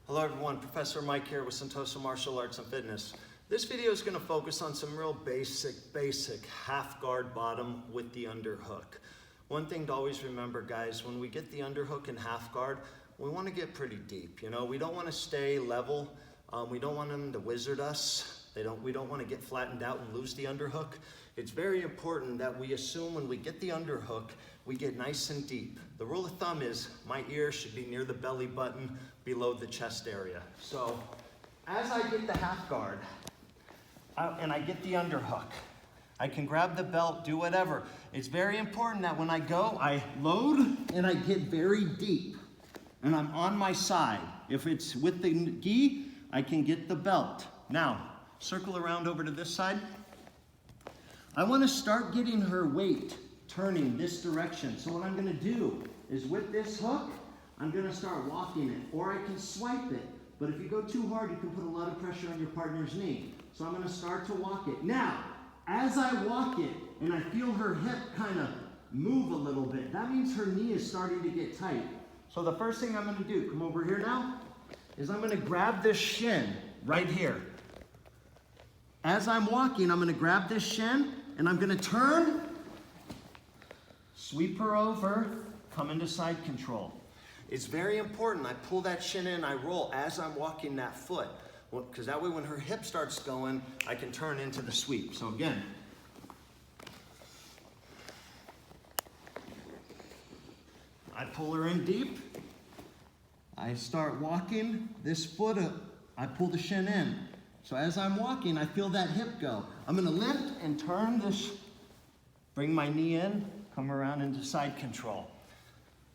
Hello everyone, Professor Mike here with Sentosa Martial Arts and Fitness. This video is going to focus on some real basic half guard bottom with the underhook. One thing to always remember, guys, when we get the underhook and half guard, we want to get pretty deep. You know, we don't want to stay level. We don't want them to wizard us. We don't want to get flattened out and lose the underhook. It's very important that we assume when we get the underhook, we get nice and deep. The rule of thumb is my ear should be near the belly button, below the chest area. So as I get the half guard and I get the underhook, I can grab the belt, do whatever. It's very important that when I go, I load and I get very deep and I'm on my side. If it's with the gi, I can get the belt. Now, circle around over to this side. I want to start getting her weight turning this direction. So what I'm going to do is with this hook, I'm going to start walking it, or I can swipe it. But if you go too hard, you can put a lot of pressure on your partner's knee. So I'm going to start to walk it. Now, as I walk it and I feel her hip kind of move a little bit, that means her knee is starting to get tight. So the first thing I'm going to do, come over here now, is I'm going to grab this shin right here. As I'm walking, I'm going to grab this shin and I'm going to turn, sweep her over, come into side control. It's very important. I pull that shin in, I roll as I'm walking that foot. Because that way when her hip starts going, I can turn into the sweep. So again, I pull her in deep. I start walking this foot up. I pull the shin in. So as I'm walking, I feel that hip go. I'm going to lift and turn this, bring my knee in, come around into side control.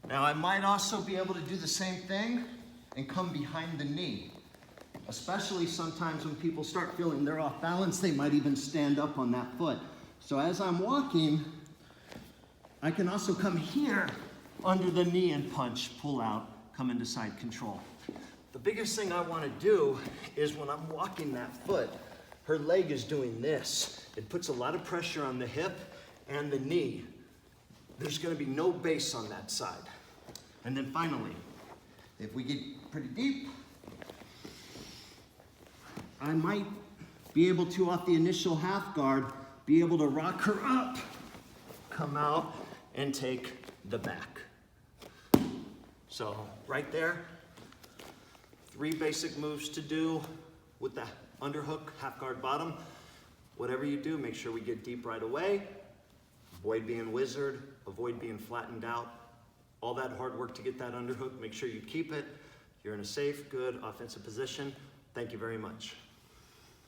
Now I might also be able to do the same thing and come behind the knee. Especially sometimes when people start feeling they're off balance, they might even stand up on that foot. So as I'm walking, I can also come here under the knee and punch, pull out, come into side control. The biggest thing I want to do is when I'm walking that foot, her leg is doing this. It puts a lot of pressure on the hip and the knee. There's going to be no base on that side. And then finally, if we get pretty deep, I might be able to, off the initial half guard, be able to rock her up, come out, and take the back. So right there, 3 basic moves to do with the underhook, half guard bottom. Whatever you do, make sure we get deep right away. Avoid being wizard, avoid being flattened out. All that hard work to get that underhook, make sure you keep it. You're in a safe, good offensive position. Thank you very much.